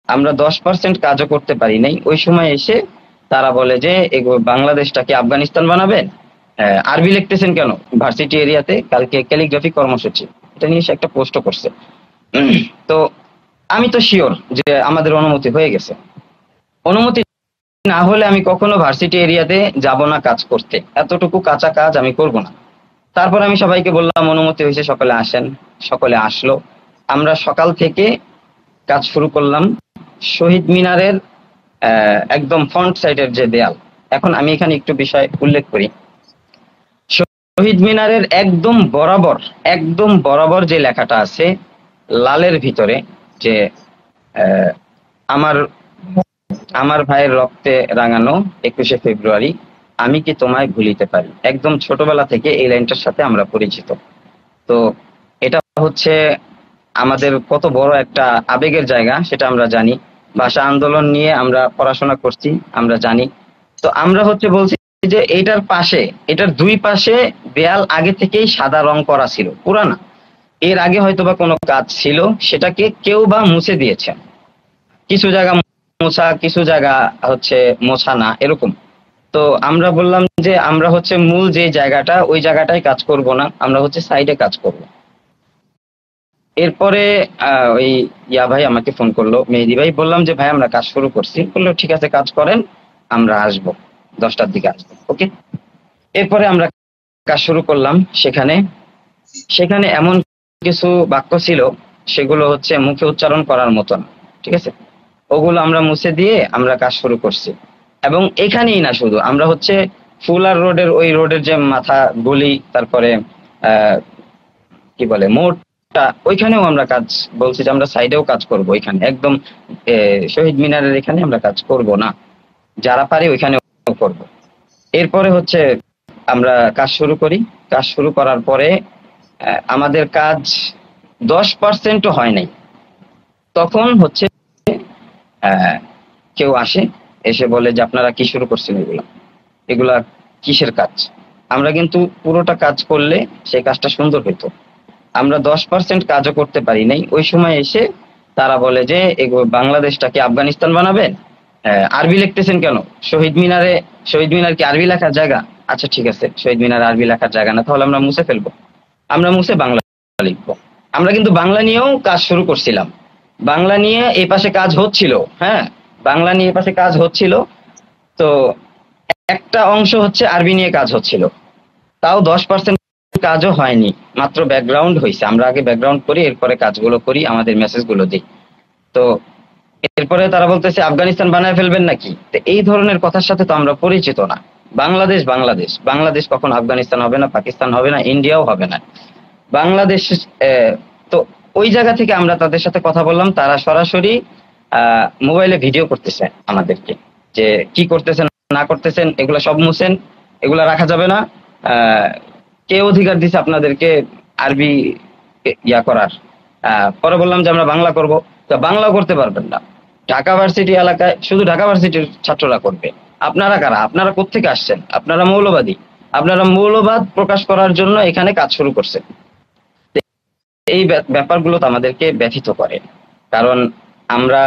আমরা 10% কাজও করতে পারি নাই, ওই সময় এসে তারা বলে যে বাংলাদেশটাকে আফগানিস্তান বানাবেন। আরবি লিখতেছেন কেন ভার্সিটি এরিয়াতে? কালকে ক্যালিগ্রাফি কর্মসূচি, এটা নিয়ে সে একটা পোস্ট করছে। তো আমি তো শিওর যে আমাদের অনুমতি হয়ে গেছে। অনুমতি না হলে আমি কখনো ভার্সিটি এরিয়াতে যাব না কাজ করতে, এতটুকু কাঁচা কাজ আমি করব না। তারপর আমি সবাইকে বললাম অনুমতি হয়েছে, সকলে আসেন। সকলে আসলো, আমরা সকাল থেকে কাজ শুরু করলাম। শহীদ মিনারের একদম ফ্রন্ট সাইডের যে দেয়াল, এখন আমি এখানে একটু বিষয় উল্লেখ করি। শহীদ মিনারের একদম বরাবর যে লেখাটা আছে লালের ভিতরে, যে আমার আমার ভাইয়ের রক্তে রাঙানো 21শে ফেব্রুয়ারি, আমি কি তোমায় ভুলিতে পারি। একদম ছোটবেলা থেকে এই লাইনটার সাথে আমরা পরিচিত। তো এটা হচ্ছে আমাদের কত বড় একটা আবেগের জায়গা সেটা আমরা জানি। ভাষা আন্দোলন নিয়ে আমরা পড়াশোনা করছি, আমরা জানি। তো আমরা হচ্ছে বলছি যে এটার দুই পাশে দেয়াল আগে থেকেই সাদা রং করা ছিল, পুরানা। এর আগে হয়তোবা কোনো কাজ ছিল, সেটাকে কেউ বা মুছে দিয়েছে। কিছু জায়গা মোছা, কিছু জায়গা হচ্ছে মোছা না, এরকম। তো আমরা বললাম যে আমরা হচ্ছে মূল যে জায়গাটা, ওই জায়গাটায় কাজ করব না, আমরা হচ্ছে সাইডে কাজ করব। এরপরে ওই ভাই আমাকে ফোন করলো, মেহেদি ভাই। বললাম যে ভাই আমরা কাজ শুরু করছি। বললো ঠিক আছে কাজ করেন, আমরা আসবো 10টার দিকে আসবো, ওকে। এরপরে আমরা কাজ শুরু করলাম। সেখানে সেখানে এমন কিছু বাক্য ছিল সেগুলো হচ্ছে মুখে উচ্চারণ করার মতন, ঠিক আছে। ওগুলো আমরা মুছে দিয়ে আমরা কাজ শুরু করছি। এবং এখানেই না, শুধু আমরা হচ্ছে ফুলার রোডের, ওই রোডের যে মাথা গলি, তারপরে কি বলে মোড়টা, ওইখানেও আমরা কাজ বলছি যে আমরা সাইডেও কাজ করব। এখানে একদম শহীদ মিনারের এখানে আমরা কাজ করব না, যারা পারে ওইখানেও করব। এরপরে হচ্ছে আমরা কাজ শুরু করি। কাজ শুরু করার পরে আমাদের কাজ 10%ও হয় নাই। তখন হচ্ছে কেউ আসে, এসে বলে যে আপনারা কি শুরু করছেন, এগুলা কিসের কাজ। আমরা কিন্তু পুরোটা কাজ করলে সেই কাজটা সুন্দর হইতো। আমরা 10% কাজও করতে পারি নাই, ওই সময় এসে তারা বলে যে বাংলাদেশটাকে আফগানিস্তান বানাবেন। আরবি লিখতেছেন কেন শহীদ মিনার কি আরবি লেখার জায়গা? আচ্ছা ঠিক আছে, শহীদ মিনার আরবি লেখার জায়গা না, তাহলে আমরা মুছে ফেলবো, আমরা মুছে বাংলা লিখবো। আমরা কিন্তু বাংলা নিয়েও কাজ শুরু করছিলাম, বাংলা নিয়ে এই পাশে কাজ হচ্ছিল। হ্যাঁ, বাংলা নিয়ে এই পাশে কাজ হচ্ছিল। তো একটা অংশ হচ্ছে আরবি নিয়ে কাজ হচ্ছিল, তাও 10% কাজও হয়নি, মাত্র ব্যাকগ্রাউন্ড হয়েছে। আমরা আগে ব্যাকগ্রাউন্ড করি, এরপরে কাজগুলো করি, আমাদের মেসেজগুলো দিই। তো এরপরে তারা বলতেছে আফগানিস্তান বানায় ফেলবেন নাকি। তো এই ধরনের কথার সাথে তো আমরা পরিচিত না। বাংলাদেশ বাংলাদেশ বাংলাদেশ কখন আফগানিস্তান হবে না, পাকিস্তান হবে না, ইন্ডিয়াও হবে না, বাংলাদেশ। তো ওই জায়গা থেকে আমরা তাদের সাথে কথা বললাম। তারা সরাসরি মোবাইলে ভিডিও করতেছে আমাদেরকে, যে কি করতেছেন না করতেছেন, এগুলা সব মুছেন, এগুলা রাখা যাবে না। কে অধিকার দিছে আপনাদেরকে আরবি করার? পরে বললাম যে আমরা বাংলা করব। তো বাংলাও করতে পারবেন না, ঢাকা ভার্সিটি এলাকায় শুধু ঢাকা ভার্সিটির ছাত্ররা করবে। আপনারা কারা? আপনারা কোত্থেকে আসছেন? আপনারা মৌলবাদী, আপনারা মৌলবাদ প্রকাশ করার জন্য এখানে কাজ শুরু করছেন। এই ব্যাপারগুলো তো আমাদেরকে ব্যথিত করে, কারণ আমরা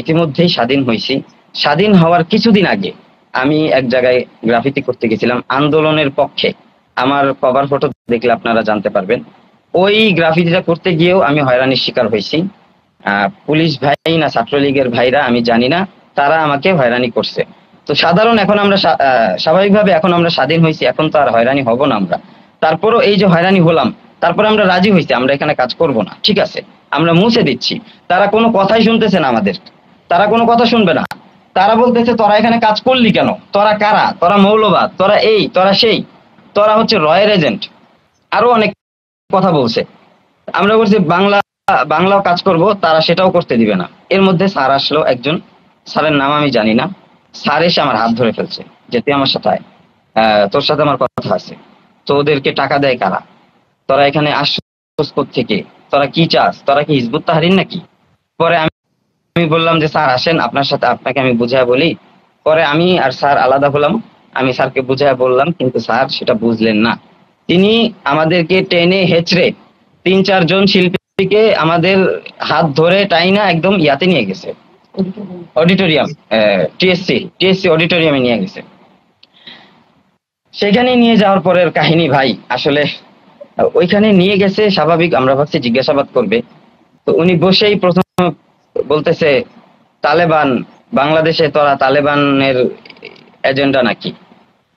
ইতিমধ্যেই স্বাধীন হয়েছি। স্বাধীন হওয়ার কিছুদিন আগে আমি এক জায়গায় গ্রাফিতি করতে গেছিলাম আন্দোলনের পক্ষে। আমার কভার ফটো দেখলে আপনারা জানতে পারবেন। ওই গ্রাফিতিটা করতে গিয়েও আমি হয়রানির শিকার হয়েছি। পুলিশ ভাই না ছাত্রলীগের ভাইরা আমি জানি না, তারা আমাকে হয়রানি করছে। তো সাধারণ এখন আমরা স্বাভাবিকভাবে এখন আমরা স্বাধীন হয়েছি, এখন তো আর হয়রানি হব না আমরা। তারপরও এই যে হয়রানি হলাম, তারপরে আমরা রাজি হয়েছি আমরা এখানে কাজ করব না, ঠিক আছে, আমরা মুছে দিচ্ছি। তারা কোনো কথাই শুনতেছে না আমাদের, তারা কোনো কথা শুনবে না। তারা বলতেছে তোরা এখানে কাজ করলি কেন, তোরা কারা, তোরা মৌলবাদ, তোরা এই তোরা সেই, তোরা হচ্ছে রয়ের এজেন্ট, আরো অনেক কথা বলছে। আমরা বলছি বাংলাও কাজ করব, তারা সেটাও করতে দিবে না। এর মধ্যে স্যার আসলো একজন, স্যারের নাম আমি জানি না। স্যার এসে আমার হাত ধরে ফেলছে যে তুই আমার সাথে আয়, তোর সাথে আমার কথা আছে। তো ওদেরকে টাকা দেয় কারা, তোরা এখানে আসছিস থেকে, তোরা কি চাস, তোরা কি হিজবুত তাহরির নাকি? পরে আমি বললাম যে স্যার আসেন, আপনার সাথে আপনাকে আমি বুঝায় বলি। পরে আমি আর স্যার আলাদা হলাম, আমি স্যারকে বুঝায় বললাম, কিন্তু স্যার সেটা বুঝলেন না। তিনি আমাদেরকে টেনে হেঁচড়ে 3-4 জন শিল্পীকে আমাদের হাত ধরে টাইনা একদম ইয়াতে নিয়ে গেছে, অডিটোরিয়াম, টিএসসি অডিটোরিয়ামে নিয়ে গেছে। সেখানে নিয়ে যাওয়ার পরের কাহিনী ভাই, আসলে ওইখানে নিয়ে গেছে, স্বাভাবিক আমরা ভাবছি জিজ্ঞাসাবাদ করবে। তো উনি বসেই প্রথম বলতেছে, তালেবান, বাংলাদেশে তোরা তালেবানের এজেন্ডা নাকি,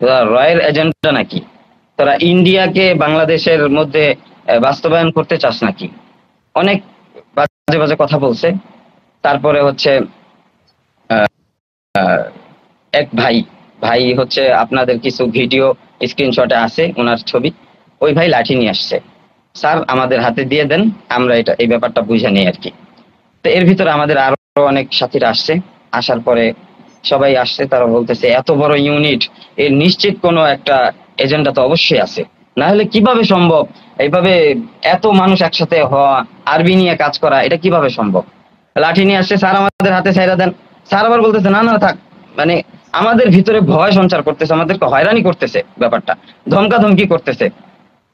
তোরা রয়ের এজেন্ডা নাকি, তোরা ইন্ডিয়াকে বাংলাদেশের মধ্যে বাস্তবায়ন করতে চাস নাকি, অনেক বাজে বাজে কথা বলছে। তারপরে হচ্ছে আহ, এক ভাই ভাই হচ্ছে আপনাদের কিছু ভিডিও স্ক্রিনশটে আছে ওনার ছবি, ওই ভাই লাঠি নিয়ে আসছে, স্যার আমাদের হাতে দিয়ে দেন, আমরা এটা এই ব্যাপারটা বুঝে নিই আর কি। তো এর ভিতরে আমাদের আরো অনেক সাথীরা আসছে, আসার পরে সবাই আসছে, তারা বলতেছে এত বড় ইউনিট, এর নিশ্চিত কোনো একটা এজেন্ডা তো অবশ্যই আছে, না হলে কিভাবে সম্ভব এইভাবে এত মানুষ একসাথে হওয়া, আরবি নিয়ে কাজ করা, এটা কিভাবে সম্ভব। লাঠি নিয়ে আসছে, স্যার আমাদের হাতে ছাইরা দেন। স্যার আবার বলতেছে না না থাক, মানে আমাদের ভিতরে ভয় সঞ্চার করতেছে, আমাদেরকে হয়রানি করতেছে, ব্যাপারটা ধমকাধমকি করতেছে।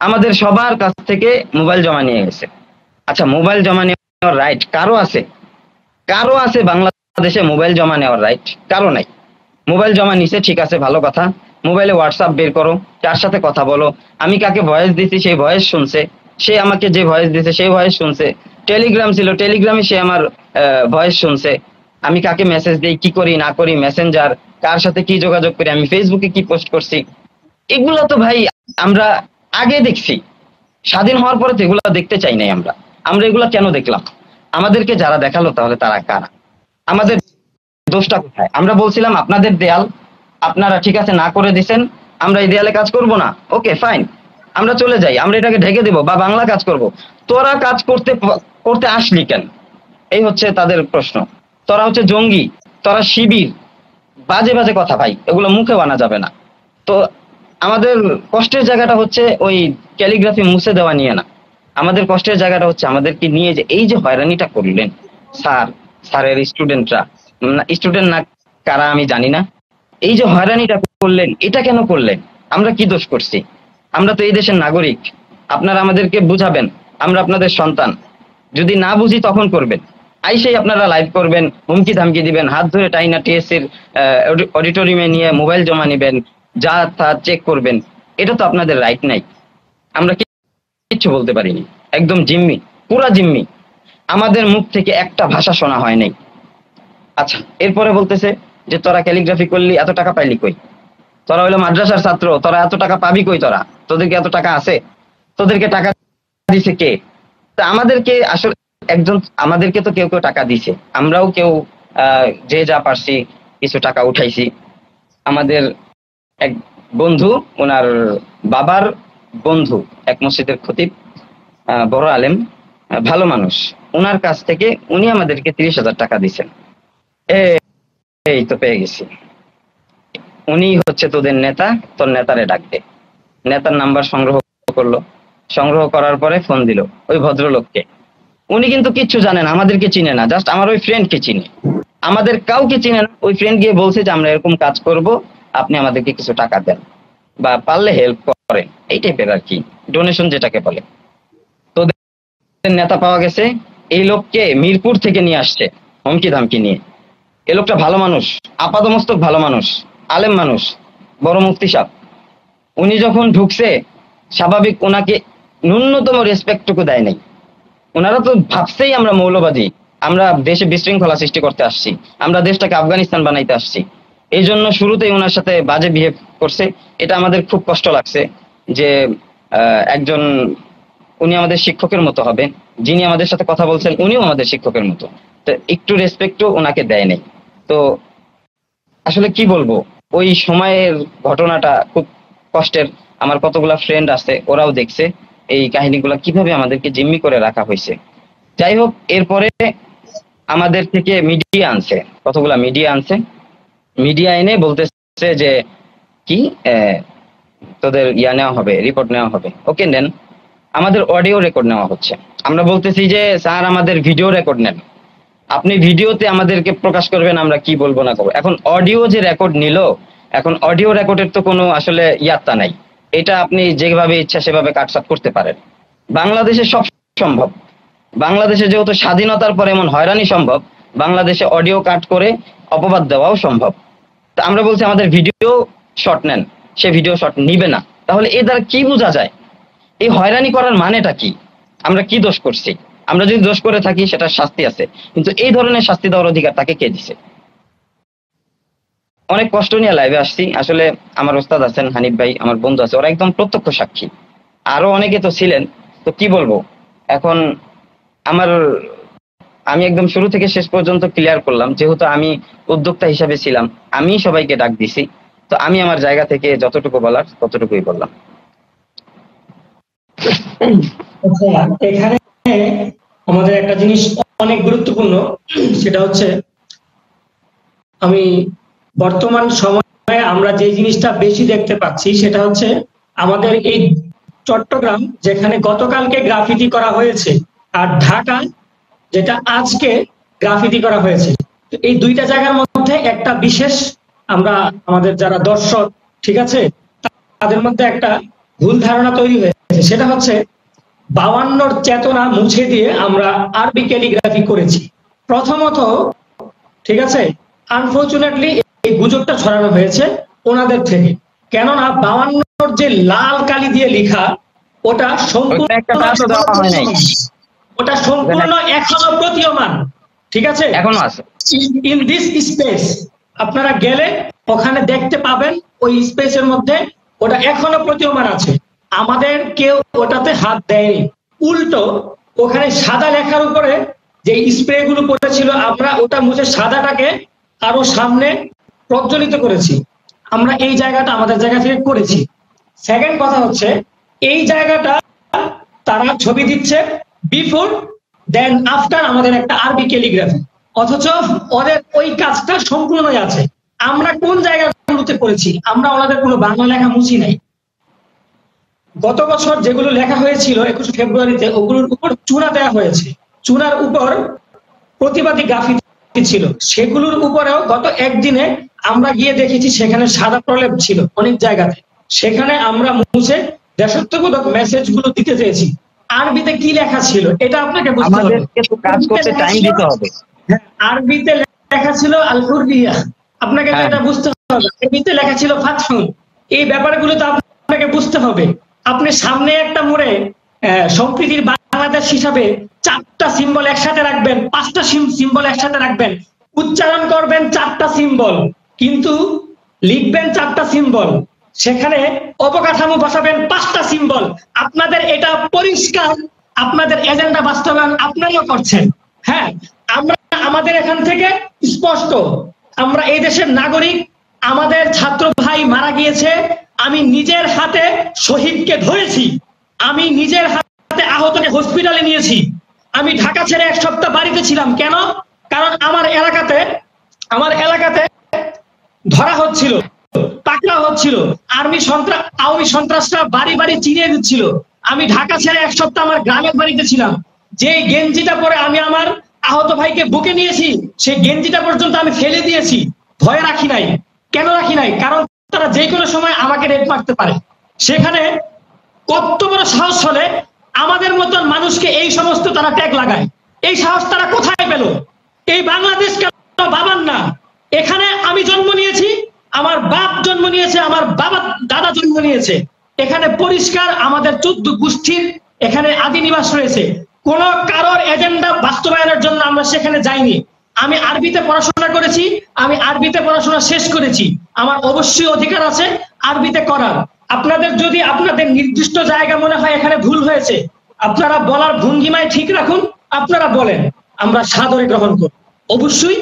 আমাদের সবার কাছ থেকে মোবাইল জমা নিয়ে গেছে। আচ্ছা, মোবাইল জমা নেওয়ার রাইট কারো আছে? কারো আছে বাংলাদেশে মোবাইল জমা নেওয়ার রাইট? কারো নাই। মোবাইল জমা নিছে, ঠিক আছে, ভালো কথা। মোবাইলে হোয়াটসঅ্যাপ বের করো, তার সাথে কথা বলো। আমি কাকে ভয়েস দিছি সেই ভয়েস শুনছে, সে আমাকে যে ভয়েস দিছে সেই ভয়েস শুনছে। টেলিগ্রাম ছিল, টেলিগ্রামে সে আমার ভয়েস শুনছে। আমি কাকে মেসেজ দিই, কি করি না করি, মেসেঞ্জার, কার সাথে কি যোগাযোগ করি, আমি ফেসবুকে কি পোস্ট করছি, এগুলো তো ভাই আমরা আগে দেখছি। স্বাধীন হওয়ার পরে তো এগুলো দেখতে চাই নাই আমরা। আমরা এগুলো কেন দেখলাম? আমাদেরকে যারা দেখালো তাহলে তারা কারা? আমাদের দোষটা কোথায়? আমরা বলছিলাম আপনাদের দেয়াল, আপনারা ঠিক আছে না করে দিছেন, আমরা এই দেয়ালে কাজ করব না, ওকে ফাইন, আমরা চলে যাই, আমরা এটাকে ঢেকে দেব বা বাংলা কাজ করব। তোরা কাজ করতে করতে আসলি কেন? এই হচ্ছে তাদের প্রশ্ন। তোরা হচ্ছে জঙ্গি, তোরা শিবির, বাজে বাজে কথা ভাই, এগুলো মুখে আনা যাবে না। তো আমাদের কষ্টের জায়গাটা হচ্ছে ওই ক্যালিগ্রাফি মুছে দেওয়া নিয়ে না, আমাদের কষ্টের জায়গাটা হচ্ছে আমাদেরকে নিয়ে যে এই যে হয়রানিটা করলেন স্যার, স্যারের স্টুডেন্টরা, স্টুডেন্ট না কারা আমি জানি না, এই যে হয়রানিটা করলেন, এটা কেন করলেন? আমরা কি দোষ করছি? আমরা তো এই দেশের নাগরিক, আপনারা আমাদেরকে বুঝাবেন, আমরা আপনাদের সন্তান। যদি না বুঝি তখন করবেন, আইসেই আপনারা লাইভ করবেন, হুমকি ধামকি দিবেন, হাত ধরে টাইনা টিএসসির অডিটোরিয়ামে নিয়ে মোবাইল জমা নিবেন, যা তা চেক করবেন, এটা তো আপনাদের রাইট নাই। আমরা কিচ্ছু বলতে পারিনি, একদম জিম্মি, পুরা জিম্মি, আমাদের মুখ থেকে একটা ভাষা শোনা হয় নাই। আচ্ছা, এরপরে বলতেছে যে তোরা ক্যালিগ্রাফি করলি, এত টাকা পাইলি কই? তোরা হইলো মাদ্রাসার ছাত্র, তোরা এত টাকা পাবি কই? তোরা, তোদেরকে এত টাকা আছে? তোদেরকে টাকা দিছে কে? তা আমাদেরকে আসলে একজন, আমাদেরকে তো কেউ কেউ টাকা দিছে, আমরাও কেউ যে যা পারছি কিছু টাকা উঠাইছি। আমাদের এক বন্ধু, ওনার বাবার বন্ধু, এক মসজিদের খতিব, বড় আলেম, ভালো মানুষ, ওনার কাছ থেকে উনি আমাদেরকে 30,000 টাকা দিছেন। এই তো পেয়ে গেছি, উনি হচ্ছে তোদের নেতা, তোর নেতারে ডাকবে। নেতার নাম্বার সংগ্রহ করলো, সংগ্রহ করার পরে ফোন দিল ওই ভদ্রলোককে। উনি কিন্তু কিচ্ছু জানে না, আমাদেরকে চিনে না, জাস্ট আমার ওই ফ্রেন্ডকে চিনে, আমাদের কাউকে চিনে না। ওই ফ্রেন্ড গিয়ে বলছে যে আমরা এরকম কাজ করব, আপনি আমাদেরকে কিছু টাকা দেন বা পারলে হেল্প করেন, এই টাইপের আর কি, ডোনেশন যেটাকে বলে। তো নেতা পাওয়া গেছে, এই লোককে মিরপুর থেকে নিয়ে আসছে হুমকি ধামকি নিয়ে। এই লোকটা ভালো মানুষ, আপাদমস্তক ভালো মানুষ, আলেম মানুষ, বড় মুফতি সাহেব। উনি যখন ঢুকছে, স্বাভাবিক ওনাকে ন্যূনতম রেসপেক্টটুকু দেয় নাই। ওনারা তো ভাবছেই আমরা মৌলবাদী, আমরা দেশে বিশৃঙ্খলা সৃষ্টি করতে আসছি, আমরা দেশটাকে আফগানিস্তান বানাইতে আসছি। এই জন্য শুরুতেই ওনার সাথে বাজে বিহেভ করছে। এটা আমাদের খুব কষ্ট লাগছে যে একজন, উনি আমাদের শিক্ষকের মতো হবে, যিনি আমাদের সাথে কথা বলছেন উনিও আমাদের শিক্ষকের মতো, তো একটু রেসপেক্টও ওনাকে দেয় নাই। তো আসলে কি বলবো, ওই সময়ের ঘটনাটা খুব কষ্টের। আমার কতগুলা ফ্রেন্ড আছে, ওরাও দেখছে এই কাহিনীগুলা কিভাবে আমাদেরকে জিম্মি করে রাখা হয়েছে। যাই হোক, এরপরে আমাদের থেকে মিডিয়া আনছে, কতগুলা মিডিয়া আনছে, মিডিয়া এনে বলতেছে যে কি তোদের ইয়া নেওয়া হবে, রিপোর্ট নেওয়া হবে। ওকে নেন, আমাদের অডিও রেকর্ড নেওয়া হচ্ছে। আমরা বলতেছি যে স্যার আমাদের ভিডিও রেকর্ড নেন, আপনি ভিডিওতে আমাদেরকে প্রকাশ করবেন, আমরা কি বলবো না করবো। এখন অডিও যে রেকর্ড নিল, এখন অডিও রেকর্ডের তো কোনো আসলে ইয়াত্তা নাই, এটা আপনি যেভাবে ইচ্ছা সেভাবে কাটছাট করতে পারেন। বাংলাদেশে সব সম্ভব, বাংলাদেশে যেহেতু স্বাধীনতার পর এমন হয়রানি সম্ভব বাংলাদেশে অডিও কাট করে অপবাদ দেওয়াও সম্ভব। তা আমরা বলছি আমাদের ভিডিও শর্ট নেন, সে ভিডিও শর্ট নিবে না। তাহলে এ দ্বারা কি বোঝা যায়? এই হয়রানি করার মানেটা কি? আমরা কি দোষ করছি? আমরা যদি দোষ করে থাকি সেটার শাস্তি আছে, কিন্তু এই ধরনের শাস্তি দেওয়ার অধিকার তাকে কে দিছে? অনেক কষ্ট নিয়ে লাইভে আসছি। আসলে আমার ওস্তাদ আছেন, হানিফ ভাই আমার বন্ধু আছে, ওরা একদম প্রত্যক্ষ সাক্ষী। আরো অনেকে তো ছিলেন, তো কি বলবো এখন। আমার আমি একদম শুরু থেকে শেষ পর্যন্ত ক্লিয়ার করলাম, যেহেতু আমি উদ্যোক্তা হিসাবে ছিলাম, আমি সবাইকে ডাক দিছি, তো আমি আমার জায়গা থেকে যতটুকু বলার ততটুকুই বললাম। এখানে আমাদের একটা জিনিস অনেক গুরুত্বপূর্ণ, সেটা হচ্ছে আমি বর্তমান সময়ে আমরা যে জিনিসটা বেশি দেখতে পাচ্ছি সেটা হচ্ছে আমাদের এই চট্টগ্রাম, যেখানে গতকালকে গ্রাফিতি করা হয়েছে, আর ঢাকা যেটা আজকে গ্রাফিতি করা হয়েছে। তো এই দুইটা জায়গার মধ্যে একটা বিশেষ আমরা আমাদের যারা দর্শক, ঠিক আছে, তাদের মধ্যে একটা ভুল ধারণা তৈরি হয়েছে। সেটা হচ্ছে 52 চেতনা মুছে দিয়ে আমরা আরবি ক্যালিগ্রাফি করেছি প্রথমত, ঠিক আছে। আনফরচুনেটলি এই গুজবটা ছড়ানো হয়েছে ওনাদের থেকে, কেননা 52 যে লাল কালি দিয়ে লেখা ওটা সম্পূর্ণ এখনো প্রতীয়মান, ঠিক আছে, এখনো আছে ইন দিস স্পেস। আপনারা গেলে ওখানে দেখতে পাবেন ওই স্পেসের মধ্যে ওটা এখনো প্রতীয়মান আছে। আমাদের কেউ ওটাতে হাত দেয়নি, উল্টো ওখানে সাদা লেখার উপরে যে স্প্রে গুলো পড়েছিল আমরা ওটা মুছে সাদাটাকে আরো সামনে প্রজ্বলিত করেছি। আমরা এই জায়গাটা আমাদের জায়গা থেকে করেছি। সেকেন্ড কথা হচ্ছে এই জায়গাটা তারা ছবি দিচ্ছে বিফোর দেন আফটার আমাদের একটা আরবি ক্যালিগ্রাফি, অথচ ওদের ওই কাজটা সম্পূর্ণই আছে। আমরা কোন জায়গাগুলোতে করেছি? আমরা ওনাদের কোনো বাংলা লেখা মুছি নাই। গত বছর যেগুলো লেখা হয়েছিল 21 ফেব্রুয়ারিতে, ওগুলোর উপর চূড়া দেওয়া হয়েছে, চূড়ার উপর প্রতিবাদী গ্রাফিতি ছিল। সেগুলোর উপরেও গত একদিনে আমরা গিয়ে দেখেছি সেখানে সাদা প্রলেপ ছিল অনেক জায়গাতে। সেখানে আমরা মুছে দেশাত্মবোধক মেসেজ গুলো দিতে চেয়েছি। আরবিতে কি লেখা ছিল এটা আপনাকে বুঝতে হবে, কাজ করতে টাইম দিতে হবে। আরবিতে লেখা ছিল আল হুররিয়া, আপনাকে এটা বুঝতে হবে। আরবিতে লেখা ছিল ফাতহুন। এই ব্যাপারগুলো তো আপনাকে বুঝতে হবে। আপনি সামনে একটা মোড়ে সম্প্রীতির বাংলাদেশ হিসাবে 4টা সিম্বল একসাথে রাখবেন, 5টা সিম্বল একসাথে রাখবেন, উচ্চারণ করবেন 4টা সিম্বল, কিন্তু লিখবেন 4টা সিম্বল, সেখানে অবকাঠামো বসাবেন 5টা সিম্বল। আপনাদের এটা পরিষ্কার, আপনাদের এজেন্ডা বাস্তবায়ন আপনারাও করছেন। হ্যাঁ, আমরা আমাদের এখান থেকে স্পষ্ট, আমরা এই দেশের নাগরিক, আমাদের ছাত্র ভাই মারা গিয়েছে, আমি নিজের হাতে শহীদকে ধরেছি, আমি নিজের হাতে আহতকে হসপিটালে নিয়েছি। আমি ঢাকা ছেড়ে 1 সপ্তাহ বাড়িতে ছিলাম। কেন? কারণ আমার এলাকাতে ধরা হচ্ছিল, পাকড়াও হচ্ছিল, আওয়ামী সন্ত্রাসরা বাড়ি বাড়ি চিনিয়ে দিচ্ছিল। আমি ঢাকা ছেড়ে 1 সপ্তাহ আমার গ্রামের বাড়িতে ছিলাম। যে গেঞ্জিটা পরে আমি আমার আহত ভাইকে বুকে নিয়েছি, সেই গেঞ্জিটা পর্যন্ত আমি ফেলে দিয়েছি, ভয় রাখি নাই। কেন রাখি নাই? কারণ তারা যে কোনো সময় আমাকে রেপ মারতে পারে। সেখানে কত বড় সাহস হলে আমাদের মতন মানুষকে এই সমস্ত তারা ট্যাগ লাগায়। এই সাহস তারা কোথায় পেল? এই বাংলাদেশ কেন বাবার না? এখানে আমি জন্ম নিয়েছি, আমার বাপ জন্ম নিয়েছে, আমার বাবা দাদা জন্ম নিয়েছে। এখানে পরিষ্কার আমাদের 14 গোষ্ঠীর এখানে আদি নিবাস রয়েছে। কোন কারোর এজেন্ডা বাস্তবায়নের জন্য আমরা সেখানে যাইনি। আমি আরবিতে পড়াশোনা করেছি, আমি আরবিতে পড়াশোনা শেষ করেছি, আমার অবশ্যই অধিকার আছে আরবিতে করার। আপনাদের যদি আপনাদের নির্দিষ্ট জায়গা মনে হয় এখানে ভুল হয়েছে, আপনারা বলার ভঙ্গিমায় ঠিক রাখুন, আপনারা বলেন, আমরা সাদরে গ্রহণ করব। অবশ্যই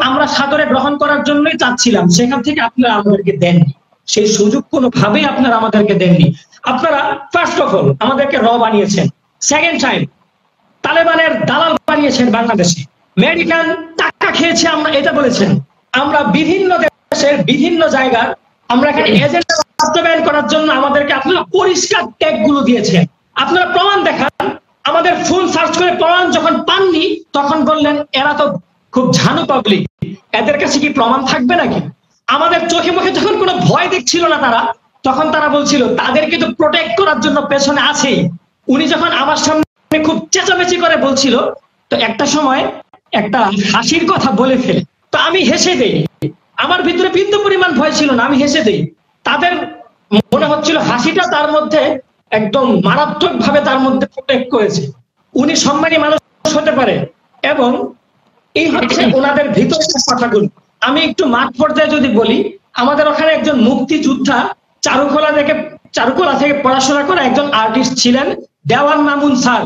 আমরা সাদরে গ্রহণ করার জন্যই চাচ্ছিলাম, সেখান থেকে আপনারা আমাদেরকে দেননি, সেই সুযোগ কোনোভাবেই আপনারা আমাদেরকে দেননি। আপনারা ফার্স্ট অফ অল আমাদেরকে র বানিয়েছেন, সেকেন্ড টাইম তালেবানের দালাল বানিয়েছেন বাংলাদেশে, আমেরিকান টাকা খেয়েছে আমরা এটা বলেছেন। আমরা বিভিন্ন দেশের বিভিন্ন জায়গার আমরা এখানে এজেন্ডা বাস্তবায়ন করার জন্য আমাদেরকে আপনারা পরিষ্কার ট্যাগ গুলো দিয়েছেন। আপনারা প্রমাণ দেখান। আমাদের ফোন সার্চ করে প্রমাণ যখন পাননি তখন বললেন এরা তো খুব ঝানু পাবলিক, এদের কাছে কি প্রমাণ থাকবে নাকি? আমাদের চোখে মুখে যখন কোনো ভয় দেখছিল না তারা, তখন তারা বলছিল তাদেরকে তো প্রোটেক্ট করার জন্য পেছনে আছেই। উনি যখন আমার সামনে খুব চেঁচামেচি করে বলছিল তো একটা সময় একটা হাসির কথা বলে ফেলে, তো আমি হেসে দেই। আমার ভিতরে বিন্দু পরিমাণ ভয় ছিল না, আমি হেসে দেই। তাদের মনে হচ্ছিল হাসিটা তার মধ্যে একদম মারাত্মক ভাবে তার মধ্যে প্রোটেক্ট করেছে, উনি সম্মানী মানুষ হতে পারে। এবং এই হচ্ছে ওনাদের ভিতরের কথাগুলো। আমি একটু মাঠ পর্যায়ে যদি বলি, আমাদের ওখানে একজন মুক্তিযোদ্ধা চারুকলা থেকে পড়াশোনা করে একজন আর্টিস্ট ছিলেন, দেওয়ান মামুন স্যার।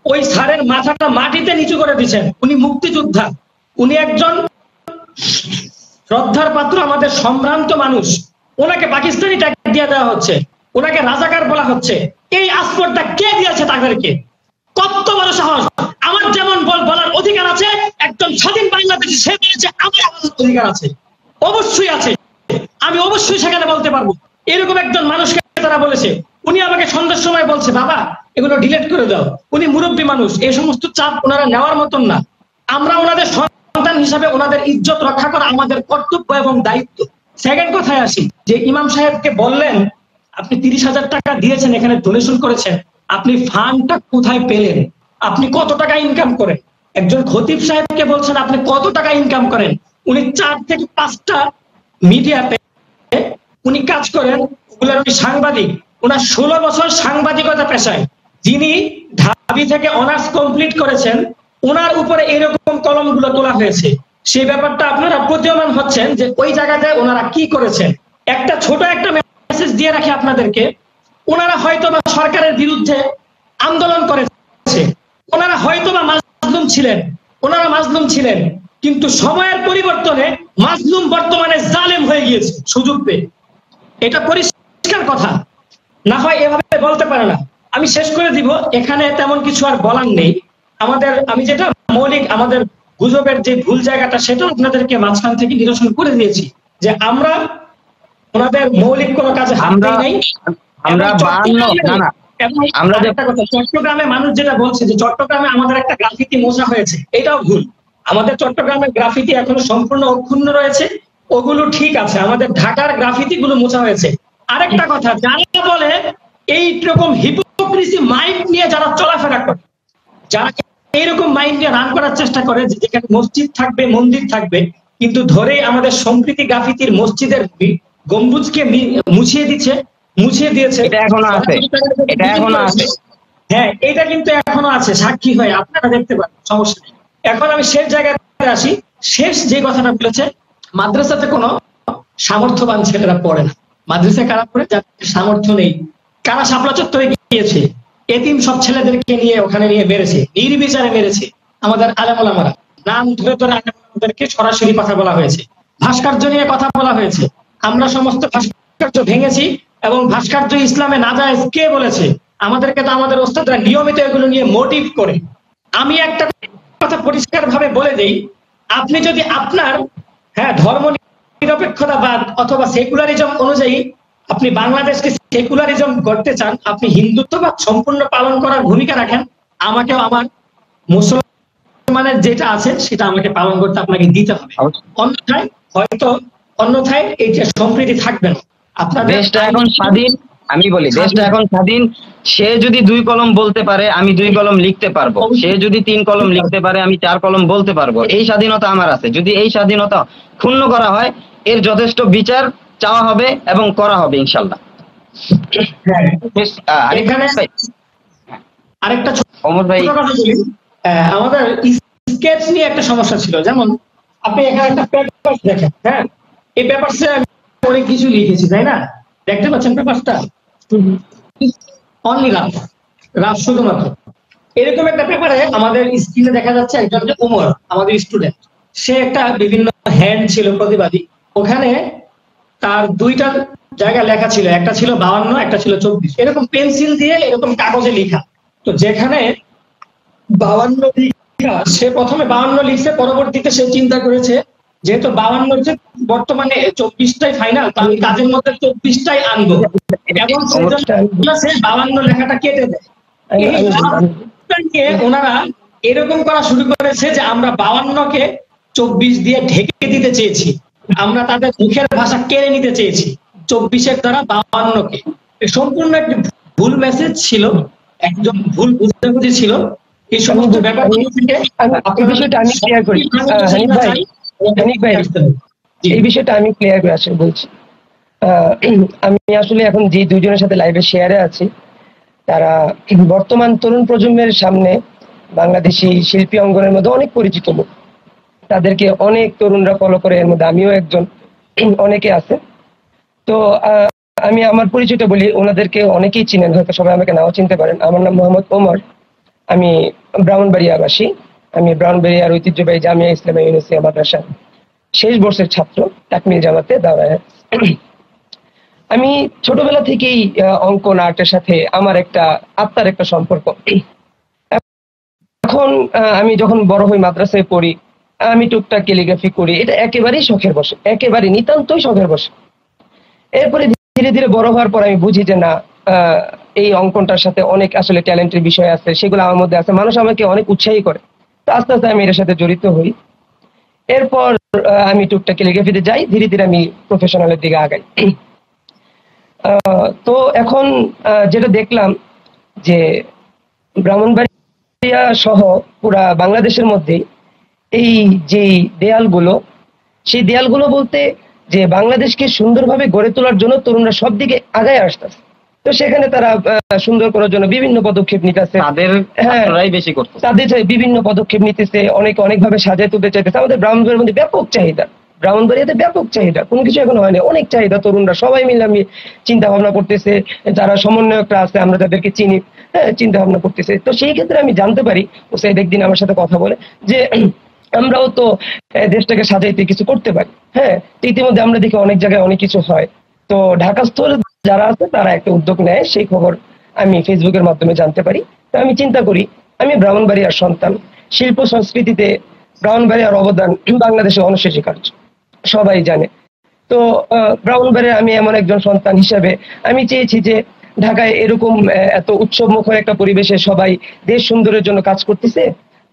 ওই স্যারের মাথাটা মাটিতে নিচু করে দিয়েছেন, উনি মুক্তিযোদ্ধা, উনি একজন শ্রদ্ধার পাত্র, আমাদের সম্ভ্রান্ত মানুষ। ওনাকে পাকিস্তানি ট্যাগ দিয়ে দেওয়া হচ্ছে, ওনাকে রাজাকার বলা হচ্ছে। এই আসপর্দা কে দিয়েছে তাদেরকে? কত বড় সাহস! আমার যেমন বলার অধিকার আছে, একদম স্বাধীন বাংলাদেশে সে বলেছে আমার অধিকার আছে, অবশ্যই আছে, আমি অবশ্যই সেখানে বলতে পারবো। এরকম একজন মানুষকে তারা বলেছে। উনি আমাকে সন্ধ্যার সময় বলছে, বাবা এগুলো ডিলিট করে দাও। উনি মুরব্বী মানুষ, এই সমস্ত চাপ ওনারা নেওয়ার মতন না। আমরা ওনাদের সন্তান হিসাবে ওনাদের ইজ্জত রক্ষা করা আমাদের কর্তব্য এবং দায়িত্ব। সেকেন্ড কথায় আসি, যে ইমাম সাহেবকে বললেন আপনি 30,000 টাকা দিয়েছেন, এখানে ডোনেশন করেছেন, আপনি ফান্ডটা কোথায় পেলেন? আপনি কত টাকা ইনকাম করেন? একজন খতিব সাহেবকে বলছেন আপনি কত টাকা ইনকাম করেন? উনি 4 থেকে 5টা মিডিয়াতে উনি কাজ করেন, ওগুলোর উনি সাংবাদিক। ওনার 16 বছর সাংবাদিকতা পেশায়। যিনি ঢাবি থেকে অনার্স কমপ্লিট করেছেন, ওনার উপরে এরকম কলমগুলো তোলা হয়েছে। সেই ব্যাপারটা আপনারা প্রতীয়মান হচ্ছেন যে ওই জায়গাতে ওনারা কি করেছেন। একটা ছোট একটা মেসেজ দিয়ে রাখি আপনাদেরকে, ওনারা হয়তোবা সরকারের বিরুদ্ধে আন্দোলন করেছে, ওনারা হয়তোবা মাজলুম ছিলেন, কিন্তু সময়ের পরিবর্তনে মাজলুম বর্তমানে জালেম হয়ে গিয়েছে সুযোগ পেয়ে। এটা পরিষ্কার কথা, না হয় এভাবে বলতে পারে না। আমি শেষ করে দিব, এখানে তেমন কিছু আর বলার নেই। আমি যেটা মৌলিক আমাদের গুজবের যে ভুল জায়গাটা, সেটা আপনাদেরকে মাঝখান থেকে নিরসন করে দিয়েছি, যে আমরা ওনাদের মৌলিক কোনো কাজে হাত দেই নাই। চট্টগ্রামে মানুষ যেটা বলছে যে চট্টগ্রামে আমাদের একটা গ্রাফিতি মোছা হয়েছে, এটাও ভুল। আমাদের চট্টগ্রামের গ্রাফিতি এখনো সম্পূর্ণ অক্ষুণ্ণ রয়েছে, ওগুলো ঠিক আছে। আমাদের ঢাকার গ্রাফিতি গুলো মোছা হয়েছে। আরেকটা কথা, যারা বলে এইরকম হিপোক্রিসি মাইন্ড নিয়ে যারা চলাফেরা করে, যারা এইরকম মাইন্ড নিয়ে রান করার চেষ্টা করে, যেখানে মসজিদ থাকবে, মন্দির থাকবে, কিন্তু ধরে আমাদের সম্প্রীতি গ্রাফিতির মসজিদের গম্বুজকে মুছিয়ে দিয়েছে। এটা এখনো আছে। হ্যাঁ, এটা কিন্তু এখনো আছে, সাক্ষী হয়ে আপনারা দেখতে পারেন, সমস্যা নেই। এখন আমি শেষ জায়গাতে আসি। শেষ যে কথাটা বলেছে, মাদ্রাসাতে কোনো সামর্থ্যবান ছেলেরা পড়ে না। মাদ্রাসা কারা পড়ে? যাদের সামর্থ্য নেই। কারা শাপলা চত্বরে গিয়েছে, এতিম সব ছেলেদেরকে নিয়ে ওখানে নিয়ে মেরেছে, নির্বিচারে মেরেছে। আমাদের আলেম ওলামারা নাম ধরে আলেমদেরকে সরাসরি কথা বলা হয়েছে, ভাস্কর্য নিয়ে কথা বলা হয়েছে। আমরা সমস্ত ভাস্কর্য ভেঙেছি, এবং ভাস্কর্য ইসলামে নাজায়েজ কে বলেছে? আমাদেরকে তো আমাদের ওস্তাদরা নিয়মিত এগুলো নিয়ে মোটিভ করে। আমি একটা কথা পরিষ্কার ভাবে বলে দেই, আপনি যদি আপনার ধর্ম নিরপেক্ষতাবাদ অথবা সেকুলারিজম অনুযায়ী আপনি বাংলাদেশকে সেকুলারিজম করতে চান, আপনি হিন্দুত্ববাদ সম্পূর্ণ পালন করার ভূমিকা রাখেন, আমাকেও আমার মুসলমানের যেটা আছে সেটা আমাকে পালন করতে আপনাকে দিতে হবে। অন্যথায় এই যে সম্প্রীতি থাকবে না। আপনার দেশটা এখন স্বাধীন, আমি বলি দেশটা এখন স্বাধীন। সে যদি 2 কলম বলতে পারে, আমি 2 কলম লিখতে পারবো। সে যদি 3 কলম লিখতে পারে, আমি 4 কলম বলতে পারবো। এই স্বাধীনতা আমার আছে। যদি এই স্বাধীনতা ক্ষুণ্ণ করা হয়, এর যথেষ্ট বিচার চাওয়া হবে এবং করা হবে ইনশাল্লাহ। আরেকটা ওমর ভাই, আমাদের স্কেচ নিয়ে একটা সমস্যা ছিল। যেমন আপনি এখানে একটা পেপার দেখেন, এই পেপারসে আমি অনেক কিছু লিখেছি, তাই না? দেখতে পাচ্ছেন পেপারটা? অনলি রাফ শুধুমাত্র। এরকম একটা পেপারে আমাদের স্ক্রিনে দেখা যাচ্ছে একজন যে ওমর, আমাদের স্টুডেন্ট, সে একটা বিভিন্ন হ্যান্ড ছিল প্রতিবাদী। ওখানে তার 2টা জায়গা লেখা ছিল, একটা ছিল 52, একটা ছিল 24, এরকম পেন্সিল দিয়ে এরকম কাগজে লেখা। তো যেখানে 52 লেখা, সে প্রথমে 52 লিখছে, পরবর্তীতে সে চিন্তা করেছে যেহেতু 52 যে বর্তমানে 24টাই ফাইনাল, তো আমি কাজের মধ্যে 24টাই আনবো, এবং সে 52 লেখাটা কেটে দেয়। ওনারা এরকম করা শুরু করেছে যে আমরা 52কে 24 দিয়ে ঢেকে দিতে চেয়েছি, আমরা তাদের মুখের ভাষা কেড়ে নিতে চেয়েছি 24-এর দ্বারা 52কে। সম্পূর্ণ একটি ভুল মেসেজ ছিল, একদম ভুল বুঝাবুঝি ছিল। এই সমস্ত ব্যাপারগুলো থেকে এই বিষয়টা আমি ক্লিয়ার করি হানিফ ভাই এই বিষয়টা আমি ক্লিয়ার করে আসলে বলছি। আমি আসলে এখন যে দুইজনের সাথে লাইভে শেয়ারে আছি, তারা বর্তমান তরুণ প্রজন্মের সামনে বাংলাদেশি শিল্পী অঙ্গনের মধ্যে অনেক পরিচিত লোক। তাদেরকে অনেক তরুণরা ফলো করে, এর মধ্যে আমিও একজন, অনেকে আছে। তো আমি আমার পরিচয়টা বলি, ওনাদেরকে অনেকেই চিনেন, হয়তো সবাই আমাকে নাও চিনতে পারেন। আমার নাম মোহাম্মদ ওমর, আমি ব্রাহ্মণবাড়িয়াবাসী। আমি ব্রাহ্মণবাড়িয়ার ঐতিহ্যবাহী জামিয়া ইসলামিয়া ইউনিভার্সিটি মাদ্রাসার শেষ বর্ষের ছাত্র, তাকমিল জামাতে দাওরায়। আমি ছোটবেলা থেকেই অঙ্কন আর্টের সাথে আমার একটা আত্মার একটা সম্পর্ক। এখন আমি যখন বড় হই, মাদ্রাসায় পড়ি, আমি টুকটাক ক্যালিগ্রাফি করি, এটা একেবারেই শখের বসে, একেবারে নিতান্তই শখের বসে। এরপরে ধীরে ধীরে বড় হওয়ার পর আমি বুঝি যে না, এই অঙ্কনটার সাথে অনেক আসলে ট্যালেন্টের বিষয় আছে, সেগুলো আমার মধ্যে আছে, মানুষ আমাকে অনেক উৎসাহী করে। তো আস্তে আস্তে আমি এর সাথে জড়িত হই। এরপর আমি টুকটাক ক্যালিগ্রাফিতে যাই, ধীরে ধীরে আমি প্রফেশনালের দিকে আগাই। তো এখন যেটা দেখলাম যে ব্রাহ্মণবাড়িয়া সহ পুরা বাংলাদেশের মধ্যে এই যে দেয়ালগুলো, সেই দেয়ালগুলো বলতে যে বাংলাদেশকে সুন্দরভাবে গড়ে তোলার জন্য তরুণরা সব দিকে আগায় আসতেছে। তো সেখানে তারা সুন্দর করার জন্য বিভিন্ন পদক্ষেপ নিতেছে, তাদের বিভিন্ন পদক্ষেপ নিতেছে, অনেকে অনেকভাবে সাজায় তুলতে চাইতেছে। আমাদের ব্রাহ্মণবাড়ির মধ্যে ব্যাপক চাহিদা, ব্রাহ্মণবাড়িয়াতে ব্যাপক চাহিদা, কোনো কিছু এখন হয়নি, অনেক চাহিদা। তরুণরা সবাই মিলে আমি চিন্তা ভাবনা করতেছে, যারা সমন্বয়করা আছে আমরা তাদেরকে চিনি, চিন্তা ভাবনা করতেছে। তো সেই ক্ষেত্রে আমি জানতে পারি, ওসাইদ একদিন আমার সাথে কথা বলে যে আমরাও তো দেশটাকে সাজাইতে কিছু করতে পারি। হ্যাঁ, তো ইতিমধ্যে আমরা দেখি অনেক জায়গায় অনেক কিছু হয়। তো ঢাকাস্থ যারা আছে তারা একটা উদ্যোগ নেয়, সেই খবর আমি ফেসবুকের মাধ্যমে জানতে পারি। তো আমি চিন্তা করি, আমি ব্রাহ্মণবাড়িয়ার সন্তান, শিল্প সংস্কৃতিতে ব্রাহ্মণবাড়িয়ার অবদান বাংলাদেশে অনস্বীকার্য, সবাই জানে। তো ব্রাহ্মণবাড়িয়ার আমি এমন একজন সন্তান হিসাবে আমি চেয়েছি যে ঢাকায় এরকম এত উৎসবমুখর একটা পরিবেশে সবাই দেশ সুন্দরের জন্য কাজ করতেছে,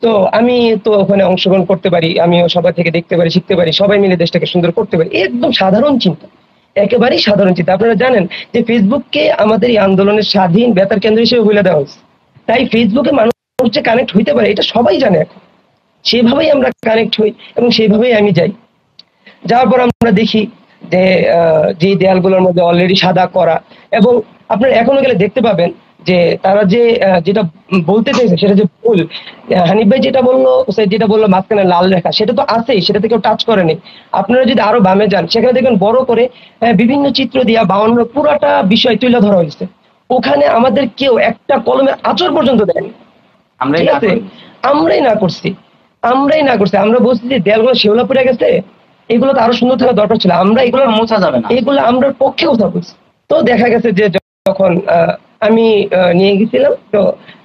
তো আমি তো ওখানে অংশগ্রহণ করতে পারি, আমিও সবাই থেকে দেখতে পারি, শিখতে পারি, সবাই মিলে দেশটাকে সুন্দর করতে পারি। একদম সাধারণ চিন্তা, একেবারেই সাধারণ চিন্তা। আপনারা জানেন যে ফেসবুককে আমাদের এই আন্দোলনের স্বাধীন বেতার কেন্দ্র হিসেবে বলে দেওয়া হয়েছে, তাই ফেসবুকে মানুষ যে কানেক্ট হইতে পারে এটা সবাই জানে এখন। সেভাবেই আমরা কানেক্ট হই এবং সেইভাবেই আমি যাই। যাওয়ার পর আমরা দেখি যে যে দেয়ালগুলোর মধ্যে অলরেডি সাদা করা, এবং আপনারা এখনো গেলে দেখতে পাবেন যে তারা যে যেটা বলতে চাইছে সেটা যে ভুল। হানিফ ভাই যেটা বললো, যেটা বললো মাঝখানে লাল রেখা, সেটা তো আছেই, সেটাতে কেউ টাচ করেনি। আপনারা যদি আরো বামে যান, সেখানে দেখবেন বড় করে বিভিন্ন চিত্র দিয়া 52 পুরাটা বিষয় তুলে ধরা হয়েছে। ওখানে আমাদের কেউ একটা কলমের আঁচড় পর্যন্ত দেয়নি। ঠিক আছে, আমরাই না করছি। আমরা বলছি যে দেয়ালগুলো শেওলা পড়ে গেছে, এগুলো তো আরো সুন্দর থাকা দরকার ছিল, আমরা এগুলো মোছা যাবে না, এগুলো আমরা পক্ষে কথা বলছি। তো দেখা গেছে যে যখন আমি নিয়ে গেছিলাম, তো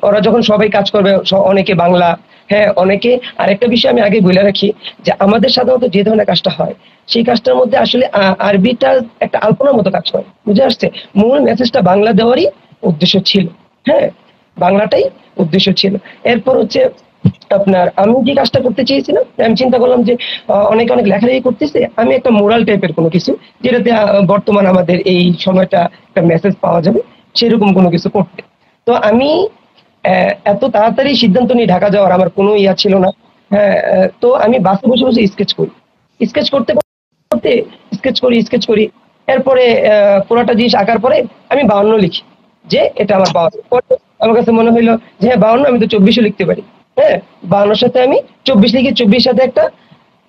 ওরা যখন সবাই কাজ করবে, অনেকে বাংলা, হ্যাঁ অনেকে। আর একটা বিষয় আমি আগে বলে রাখি যে আমাদের সাধারণত যে ধরনের কাজটা হয়, সেই কাজটার মধ্যে আসলে আরবিটা একটা আলপনার মতো কাজ হয়, বুঝে আসছে। মূল মেসেজটা বাংলা দেওয়ারই উদ্দেশ্য ছিল, হ্যাঁ বাংলাটাই উদ্দেশ্য ছিল। এরপর হচ্ছে আপনার আমি যে কাজটা করতে চেয়েছিলাম, আমি চিন্তা করলাম যে অনেক লেখালেখি করতেছে, আমি একটা মোরাল টাইপের কোনো কিছু, যেটাতে বর্তমান আমাদের এই সময়টা একটা মেসেজ পাওয়া যাবে, সেরকম কোনো কিছু করতে। তো আমি এত তাড়াতাড়ি সিদ্ধান্ত নিয়ে ঢাকা যাওয়ার আমার কোনো ইয়া ছিল না। হ্যাঁ, তো আমি বাসে বসে বসে স্কেচ করতে স্কেচ করি। এরপরে পুরোটা জিনিস আঁকার পরে আমি 52 লিখি, যে এটা আমার 52। আমার কাছে মনে হইলো যে হ্যাঁ 52, আমি তো 24ও লিখতে পারি। হ্যাঁ, 52 সাথে আমি 24 লিখি, 24 সাথে একটা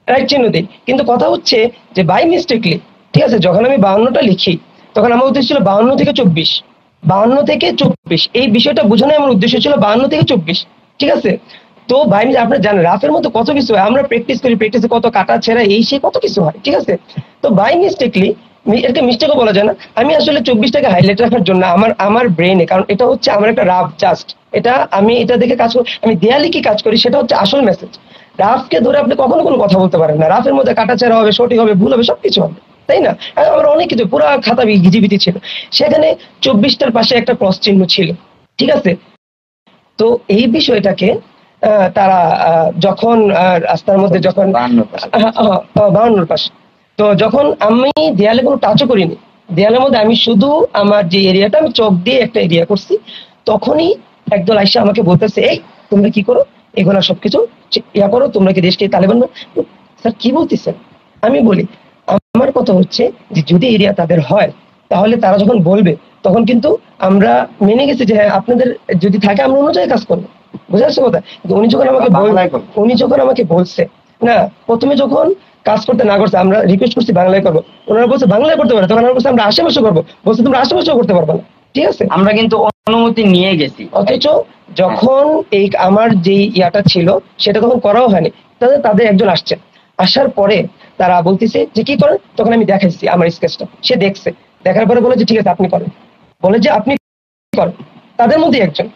রাইট চিহ্ন দিই। কিন্তু কথা হচ্ছে যে বাই মিস্টেকলি, ঠিক আছে, যখন আমি 52টা লিখি তখন আমার উদ্দেশ্য ছিল 52 থেকে 24, 52 থেকে 24, এই বিষয়টা বোঝানোই আমার উদ্দেশ্য ছিল 52 থেকে 24। ঠিক আছে, তো বাই আপনারা জানেন রাফের মতো কত কিছু হয়, আমরা প্র্যাকটিসে কত কাটা ছেঁড়া এই সেই কত কিছু হয়। ঠিক আছে, তো বাই মিস্টেকলি, এটাকে মিস্টেকও বলা যায় না, আমি আসলে 24টাকে হাইলাইট রাখার জন্য আমার ব্রেনে, কারণ এটা হচ্ছে আমার একটা রাফ, জাস্ট এটা আমি এটা দেখে কাজ করি, আমি দেয়ালে কি কাজ করি সেটা হচ্ছে আসল মেসেজ। রাফকে ধরে আপনি কখনো কোনো কথা বলতে পারেন না, রাফের মধ্যে কাটাছেঁড়া হবে, সঠিক হবে, ভুল হবে, সবকিছু হবে, তাই না? আমার অনেক কিছু, পুরো খাতা গিজিবিজি ছিল, সেখানে 24টার পাশে একটা ক্রস চিহ্ন ছিল। ঠিক আছে, তো এই বিষয়টাকে তারা যখন রাস্তার মধ্যে যখন 52 পাশে, তো যখন আমি দেয়ালে কোনো টাচও করিনি, দেয়ালের মধ্যে আমি শুধু আমার যে এরিয়াটা, আমি চোখ দিয়ে একটা এরিয়া করছি, তখনই একদল আইসা আমাকে বলতেছে, এই তোমরা কি করো, এগুলা সবকিছু ইয়া করো, তোমরা কি দেশকে তালেবান না? স্যার কি বলতেছেন? আমি বলি আমার কথা হচ্ছে যে যদি এরিয়া তাদের হয় তাহলে তারা যখন বলবে তখন কিন্তু আমরা মেনে গেছি যে হ্যাঁ আপনাদের যদি থাকে আমরা অন্য জায়গায় কাজ করবো, বুঝে আসছে কথা? কিন্তু উনি যখন আমাকে বলছে না, প্রথমে যখন কাজ করতে না করছে আমরা রিকোয়েস্ট করছি বাংলায় করবো, ওনারা বলছে বাংলায় করতে পারে, তখন আমরা বলছি আমরা আশেপাশে করবো, বলছে তোমরা আশেপাশেও করতে পারবে না, ঠিক আছে? আমরা কিন্তু অনুমতি নিয়ে গেছি, অথচ যখন এই আমার যে ইয়াটা ছিল সেটা তখন করাও হয়নি, তাদের একজন আসছে, আসার পরে তারা বলতেছে যে কি করেন, তখন আমি দেখাইছি আমার স্কেচটা, সে দেখছে, দেখার পরে বলে যে ঠিক আছে আপনি করেন, বলে যে আপনি করেন, তাদের মধ্যে একজন।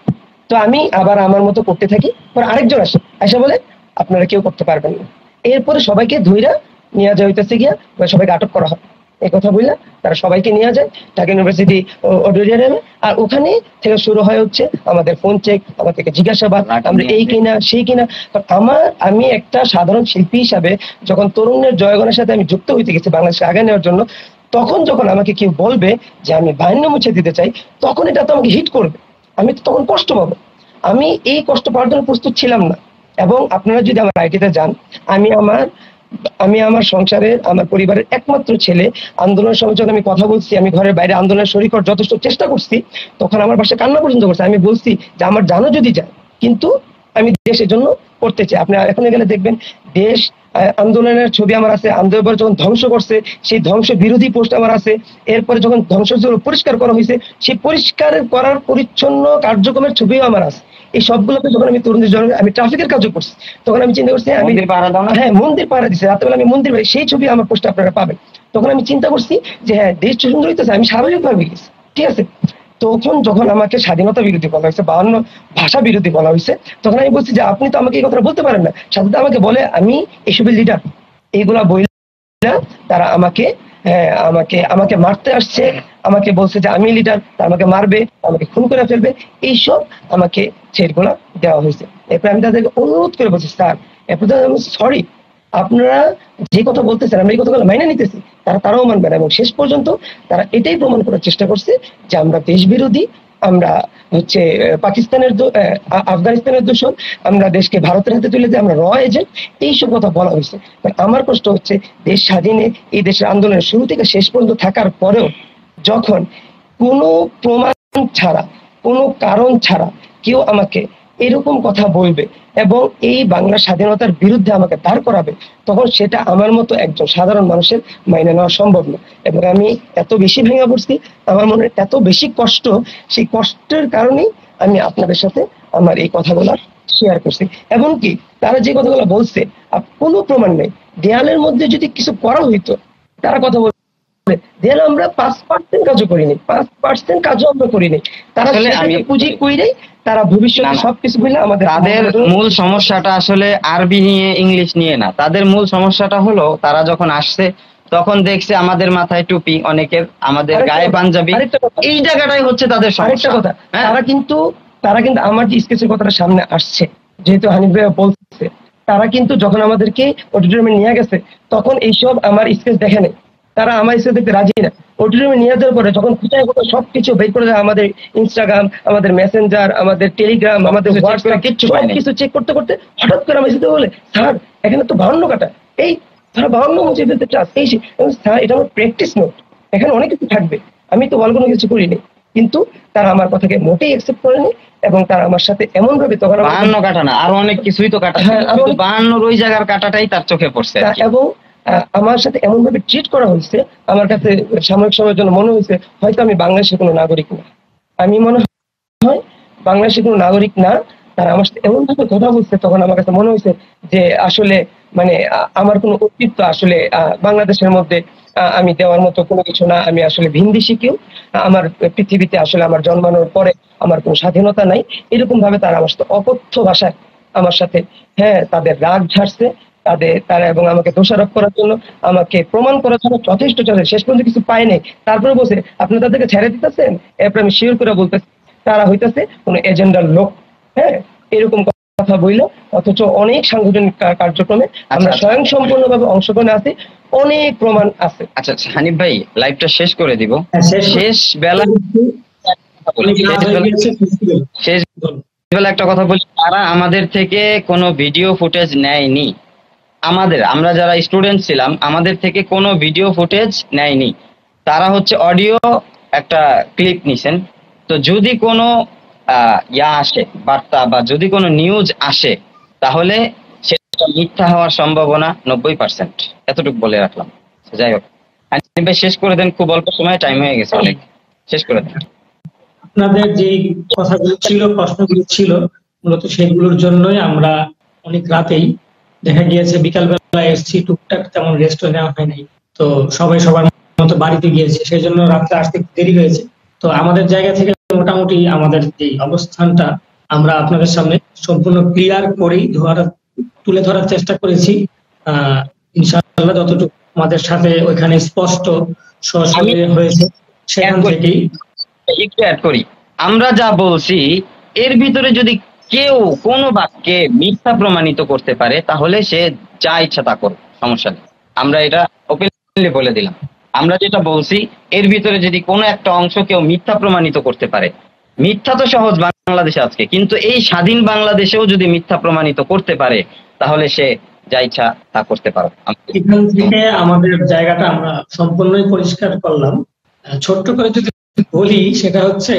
তো আমি আবার আমার মতো করতে থাকি, পরে আরেকজন আসে, আসে বলে আপনারা কেউ করতে পারবেন না। এরপরে সবাইকে ধইরা নিয়ে যাওয়া হইতেছে গিয়া, সবাইকে আটক করা হয়, এই কথা বললে তারা সবাইকে নিয়ে যায় ঢাকা ইউনিভার্সিটি অডিটোরিয়ামে। আর ওখানে থেকে শুরু হয় হচ্ছে আমাদের ফোন চেক, আমাদেরকে জিজ্ঞাসাবাদ, আমরা এই কিনা সেই কিনা। আমি একটা সাধারণ শিল্পী হিসাবে যখন তরুণের জয়গণের সাথে আমি যুক্ত হইতে গেছি বাংলাদেশকে আগে নেওয়ার জন্য, তখন যখন আমাকে কেউ বলবে যে আমি বাহিন্য মুছে দিতে চাই, তখন এটা তো আমাকে হিট করবে, আমি তো তখন কষ্ট পাবো। আমি এই কষ্ট পাওয়ার জন্য প্রস্তুত ছিলাম না। এবং আপনারা যদি আমার আইটিতে যান, আমি আমার সংসারের, আমার পরিবারের একমাত্র ছেলে। আন্দোলনের সময় যখন আমি কথা বলছি, আমি ঘরের বাইরে আন্দোলনের শরীর করার যথেষ্ট চেষ্টা করছি, তখন আমার পাশে কান্না পর্যন্ত করছে। আমি বলছি যে আমার জানো যদি যায়, কিন্তু আমি দেশের জন্য করতে চাই। আপনি এখন গেলে দেখবেন দেশ আন্দোলনের ছবি আমার আছে, আন্দোলন যখন ধ্বংস করছে সেই ধ্বংস বিরোধী পোস্ট আমার আছে। এরপরে যখন ধ্বংস পরিষ্কার করা হয়েছে সেই পরিষ্কার করার পরিচ্ছন্ন কার্যক্রমের ছবিও আমার আছে। এই সবগুলোকে যখন আমি তরুণদের জন্য আমি ট্রাফিকের কাজও করছি, তখন আমি চিন্তা করছি আমি হ্যাঁ মন্দির পাহারা দিচ্ছি, রাত্রেবেলা আমি মন্দির পাই, সেই ছবি আমার পোস্টে আপনারা পাবেন। তখন আমি চিন্তা করছি যে হ্যাঁ দেশ সুন্দর হইতেছে, আমি স্বাভাবিকভাবে গেছি, ঠিক আছে। তখন যখন আমাকে স্বাধীনতা বিরোধী বলা হয়েছে, 52 ভাষা বিরোধী বলা হয়েছে, তখন আমি বলছি যে আপনি তো আমাকে এই কথা বলতে পারেন না। সাথে আমাকে বলে আমি এসবের লিডার, এইগুলা বই তারা আমাকে আমাকে আমাকে মারতে আসছে, আমাকে বলছে যে আমি লিডার, আমাকে মারবে, আমাকে খুন করে ফেলবে, এইসব আমাকে ছেড়গুলা দেওয়া হয়েছে। এরপর আমি তাদেরকে অনুরোধ করে বলছি স্যার এরপর আমি সরি, আপনারা যে কথা বলতেছেন আমরা এই কথাগুলো মাইনে নিতেছি, তারাও মানবে না। এবং শেষ পর্যন্ত তারা এটাই প্রমাণ করার চেষ্টা করছে যে আমরা দেশ বিরোধী, আমরা হচ্ছে পাকিস্তানের আফগানিস্তানের দূষণ, আমরা দেশকে ভারতের হাতে তুলে দিয়ে আমরা র এজেন্ট, এইসব কথা বলা হয়েছে। আমার কষ্ট হচ্ছে দেশ স্বাধীনে এই দেশের আন্দোলনের শুরু থেকে শেষ পর্যন্ত থাকার পরেও যখন কোনো প্রমাণ ছাড়া, কোনো কারণ ছাড়া কেউ আমাকে এরকম কথা বলবে এবং এই বাংলা স্বাধীনতার বিরুদ্ধে আমাকে দাঁড় করাবে, তখন সেটা আমার মতো একজন সাধারণ মানুষের মাইনে নেওয়া সম্ভব না। এবং আমি এত বেশি ভেঙে পড়ছি, আমার মনে এত বেশি কষ্ট, সেই কষ্টের কারণেই আমি আপনাদের সাথে আমার এই কথাগুলো শেয়ার করছি। এমনকি তারা যে কথাগুলো বলছে কোনো প্রমাণ নেই, দেয়ালের মধ্যে যদি কিছু করা হইতো, তারা কথা বলছে দেয়ালে আমরা 5% কাজও করিনি, 5% কাজও আমরা করিনি, তারা পুঁজি কইরাই তারা ভবিষ্যতে সবকিছু বলে আমাদের। তাদের মূল সমস্যাটা আসলে আরবি নিয়ে ইংলিশ নিয়ে না, তাদের মূল সমস্যাটা হলো তারা যখন আসছে তখন দেখছে আমাদের মাথায় টুপি, অনেকের আমাদের গায়ে পাঞ্জাবি, এই জায়গাটাই হচ্ছে তাদের সমস্যা। কথা তারা কিন্তু আমার যে স্কেচের কথাটা সামনে আসছে, যেহেতু হানিফ ভাইয়া বলছে, তারা কিন্তু যখন আমাদেরকে অডিটোরিয়ামে নিয়ে গেছে তখন এইসব আমার স্কেচ দেখে নেই, তারা আমার স্কেচ দেখতে রাজি না। অডিটোরিয়ামে নিয়ে যাওয়ার পরে যখন খুঁটায় সবকিছু বের করে দেয়, আমাদের ইনস্টাগ্রাম, আমাদের মেসেঞ্জার, আমাদের টেলিগ্রাম, আমাদের হোয়াটসঅ্যাপ, কিছু চেক করতে করতে হঠাৎ করে আমার সাথে বলে স্যার এখানে তো 52 কাটা, এই তারা 52 মুছে ফেলতে চাস, এই স্যার এটা আমার প্র্যাকটিস নোট, এখানে অনেক কিছু থাকবে, আমি তো বল কোনো কিছু করিনি। কিন্তু তারা আমার কথাকে মোটেই অ্যাকসেপ্ট করেনি এবং তারা আমার সাথে এমন ভাবে তখন 52 কাটা না আরো অনেক কিছুই তো কাটা, 52 ওই জায়গার কাটাটাই তার চোখে পড়ছে। এবং আমার সাথে এমন ভাবে ট্রিট করা হয়েছে, আমার কাছে সাময়িক সময়ের জন্য মনে হয়েছে হয়তো আমি বাংলাদেশের কোনো নাগরিক না, আমি মনে হয় বাংলাদেশের কোনো নাগরিক না। তারা আমার সাথে এমন ভাবে কথা বলছে, তখন আমার কাছে মনে হয়েছে যে আসলে মানে আমার কোনো অস্তিত্ব আসলে বাংলাদেশের মধ্যে আমি দেওয়ার মতো কোনো কিছু না, আমি আসলে ভিনদেশী কেউ, আমার পৃথিবীতে আসলে আমার জন্মানোর পরে আমার কোনো স্বাধীনতা নাই, এরকম ভাবে তারা আমার সাথে অকথ্য ভাষায় আমার সাথে তাদের রাগ ঝাড়ছে, তারা এবং আমাকে দোষারোপ করার জন্য, আমাকে প্রমাণ করার জন্য যথেষ্ট শেষ পর্যন্ত কিছু পায় নাই। তারপরে বলছে আপনি তাদেরকে ছেড়ে দিতেছেন, এরপর আমি শিওর করে বলতেছি তারা হইতেছে কোনো এজেন্ডার লোক, এরকম কথা বললো। অথচ অনেক সাংগঠনিক কার্যক্রমে আমরা স্বয়ংসম্পূর্ণভাবে অংশগ্রহণে আছি, অনেক প্রমাণ আছে। আচ্ছা হানিফ ভাই লাইভটা শেষ করে দিব, শেষ বেলা কথা বলি, শেষ বেলা একটা কথা বলি, তারা আমাদের থেকে কোনো ভিডিও ফুটেজ নেয়নি। আমরা যারা স্টুডেন্ট ছিলাম আমাদের থেকে কোনো ভিডিও ফুটেজ নেয়নি, তারা হচ্ছে অডিও একটা ক্লিপ নিছেন। তো যদি কোনো আসে বার্তা বা যদি কোনো নিউজ আসে তাহলে সেটা মিথ্যা হওয়ার সম্ভাবনা 90%, এতটুকু বলে রাখলাম। যাই হোক, ভাই শেষ করে দেন, খুব অল্প সময়, টাইম হয়ে গেছে অনেক, শেষ করে দেন। আপনাদের যে কথাগুলো ছিল, প্রশ্নগুলো ছিল, মূলত সেগুলোর জন্যই আমরা অনেক রাতেই, দেখা গিয়েছে বিকাল বেলা এসছি, টুকটাক তেমন রেস্ট নেওয়া হয় নাই, তো সবাই সবার মতো বাড়িতে গিয়েছে, সেই জন্য রাত্রে আসতে দেরি হয়েছে। তো আমাদের জায়গা থেকে মোটামুটি আমাদের যে অবস্থানটা আমরা আপনাদের সামনে সম্পূর্ণ ক্লিয়ার করেই তুলে ধরার চেষ্টা করেছি। ইনশাআল্লাহ যতটুকু আমাদের সাথে ওইখানে স্পষ্ট সরাসরি হয়েছে সেখান থেকেই একটু অ্যাড করি। আমরা যা বলছি এর ভিতরে যদি কেউ কোনো বাক্যে মিথ্যা প্রমাণিত করতে পারে তাহলে সে যা ইচ্ছা তা করুক, সমস্যা নেই। আমরা এটা ওপেনলি বলে দিলাম। আমরা যেটা বলছি এর ভিতরে যদি কোনো একটা অংশ কেউ মিথ্যা প্রমাণিত করতে পারে, মিথ্যা তো সহজ বাংলাদেশে আজকে, কিন্তু এই স্বাধীন বাংলাদেশেও যদি মিথ্যা প্রমাণিত করতে পারে তাহলে সে যা ইচ্ছা তা করতে পারো। এখান থেকে আমাদের জায়গাটা আমরা সম্পূর্ণই পরিষ্কার করলাম। ছোট্ট করে যদি বলি, সেটা হচ্ছে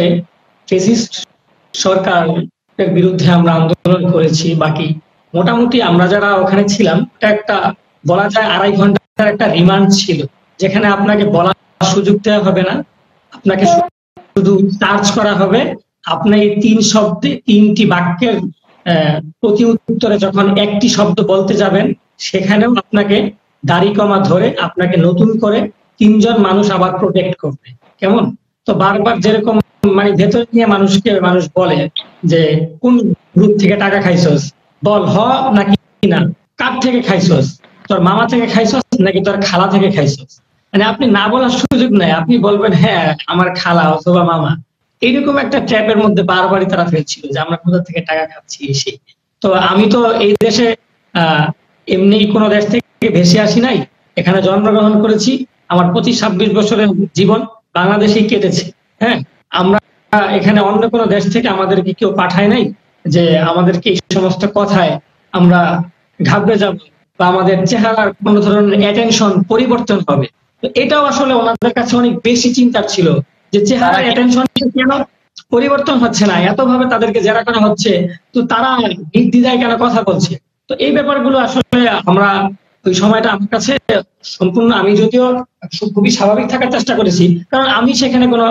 ফ্যাসিস্ট সরকারের বিরুদ্ধে আমরা আন্দোলন করেছি। বাকি মোটামুটি আমরা যারা ওখানে ছিলাম, এটা একটা বলা যায় 2.5 ঘন্টার একটা রিমান্ড ছিল, যেখানে আপনাকে বলার সুযোগ দেওয়া হবে না, আপনাকে শুধু সার্চ করা হবে। আপনি 3 বাক্যের প্রতি উত্তরে যখন একটি শব্দ বলতে যাবেন, সেখানেও আপনাকে দাড়ি কমা ধরে আপনাকে নতুন করে 3 জন মানুষ আবার প্রোটেক্ট করবে। কেমন? তো বারবার যেরকম মানে ভেতর নিয়ে মানুষ বলে যে কোন গ্রুপ থেকে টাকা খাইছস, বল হ নাকি না, কার থেকে খাইছস, তোর মামা থেকে খাইছস নাকি তোর খালা থেকে খাইছস। মানে আপনি না বলার সুযোগ নাই, আপনি বলবেন হ্যাঁ আমার খালা অথবা মামা। এইরকম একটা ট্র্যাপের মধ্যে বারবারই তারা ফেলছিল যে আমরা কোথা থেকে টাকা খাচ্ছি এসে। তো আমি তো এই দেশে এমনি কোনো দেশ থেকে ভেসে আসি নাই, এখানে জন্মগ্রহণ করেছি। আমার 25-26 বছরের জীবন বাংলাদেশেই কেটেছে। হ্যাঁ, আমরা এখানে অন্য কোনো দেশ থেকে আমাদেরকে কেউ পাঠায় নাই যে আমাদেরকে এই সমস্ত কথায় আমরা ঘাবড়ে যাব বা আমাদের চেহারার কোন ধরনের অ্যাটেনশন পরিবর্তন হবে। তো এটাও আসলে ওনাদের কাছে অনেক বেশি চিন্তার ছিল যে চেহারার অ্যাটেনশন কেন পরিবর্তন হচ্ছে না, এত ভাবে তাদেরকে জেরা করা হচ্ছে, তো তারা নির্দ্বিধায় কেন কথা বলছে। তো এই ব্যাপারগুলো আসলে আমরা ওই সময়টা আমার কাছে সম্পূর্ণ, আমি যদিও খুবই স্বাভাবিক থাকার চেষ্টা করেছি, কারণ আমি সেখানে কোনো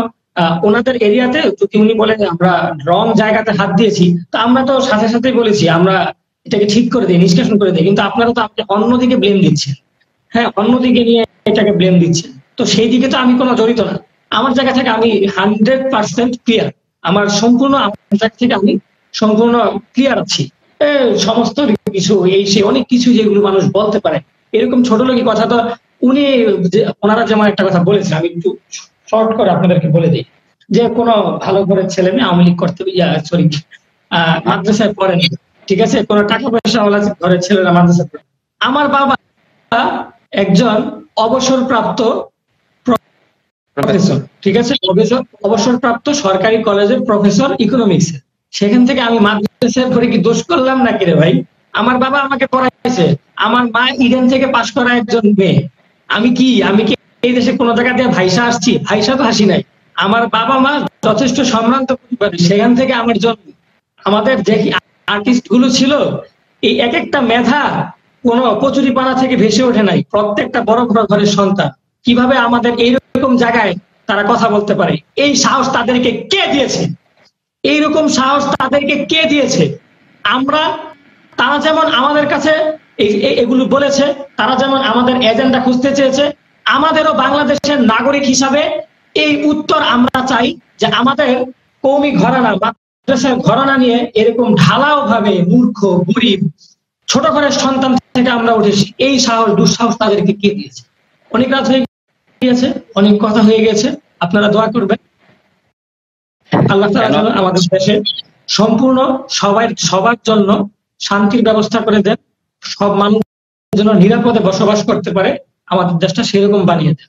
ওনাদের এরিয়াতে যদি উনি বলে আমরা রং জায়গাতে হাত দিয়েছি, তো আমরা তো সাথে সাথে বলেছি আমরা এটাকে ঠিক করে দিই, নিষ্কাশন করে দিই। কিন্তু আপনারা তো আপনি অন্যদিকে ব্লেম দিচ্ছেন, হ্যাঁ অন্যদিকে নিয়ে এটাকে ব্লেম দিচ্ছেন। তো সেই দিকে তো আমি কোনো জড়িত না। আমার জায়গা থেকে আমি 100% ক্লিয়ার, আমার জায়গা থেকে আমি সম্পূর্ণ ক্লিয়ার আছি। সমস্ত কিছু এই সে অনেক কিছু যেগুলো মানুষ বলতে পারে, এরকম ছোট লোকই কথা। তো ওনারা যেমন একটা কথা বলেছে, আমি একটু শর্ট করে আপনাদেরকে বলে দিই যে কোনো ভালো ঘরের ছেলে মেয়ে আওয়ামী লীগ করতে, সরি মাদ্রাসায় পড়েন, ঠিক আছে, কোনো টাকা পয়সা ওলা ঘরের ছেলেরা মাদ্রাসায় পড়ে। আমার বাবা একজন অবসরপ্রাপ্ত প্রফেসর, ঠিক আছে, অবসরপ্রাপ্ত সরকারি কলেজের প্রফেসর ইকোনমিক্স। সেখান থেকে আমি মাদ্রাসায় পড়ে কি দোষ করলাম নাকি রে ভাই? আমার বাবা আমাকে পড়াইছে, আমার মা ইডেন থেকে পাশ করা একজন মেয়ে। আমি কি এই দেশে কোনো জায়গা দিয়ে ভাইসা আসছি? ভাইসা তো হাসি নাই। আমার বাবা মা যথেষ্ট সম্ভ্রান্ত পরিবার, সেখান থেকে আমার জন্ম। আমাদের যে আর্টিস্ট গুলো ছিল, এই এক একটা মেধা কোনো কচুরিপানা থেকে ভেসে ওঠে নাই, প্রত্যেকটা বড় বড় ঘরের সন্তান। কিভাবে আমাদের এইরকম জায়গায় তারা কথা বলতে পারে? এই সাহস তাদেরকে কে দিয়েছে? এইরকম সাহস তাদেরকে কে দিয়েছে? তারা যেমন আমাদের কাছে এগুলো বলেছে, তারা যেমন আমাদের এজেন্ডা খুঁজতে চেয়েছে, আমাদেরও বাংলাদেশের নাগরিক হিসাবে এই উত্তর আমরা চাই যে আমাদের কওমি ঘরানা, মাদ্রাসার ঘরানা নিয়ে এরকম ঢালাও ভাবে মূর্খ গরিব ছোট ঘরের সন্তান থেকে আমরা উঠেছি, এই সাহস দুঃসাহস তাদেরকে কে দিয়েছে? অনেক রাত হয়ে গিয়েছে, অনেক কথা হয়ে গেছে, আপনারা দোয়া করবেন আল্লাহ তাআলা যেন আমাদের দেশে সম্পূর্ণ সবার জন্য শান্তির ব্যবস্থা করে দেন, সব মানুষ যেন নিরাপদে বসবাস করতে পারে, আমাদের দেশটা সেরকম বানিয়ে দেন।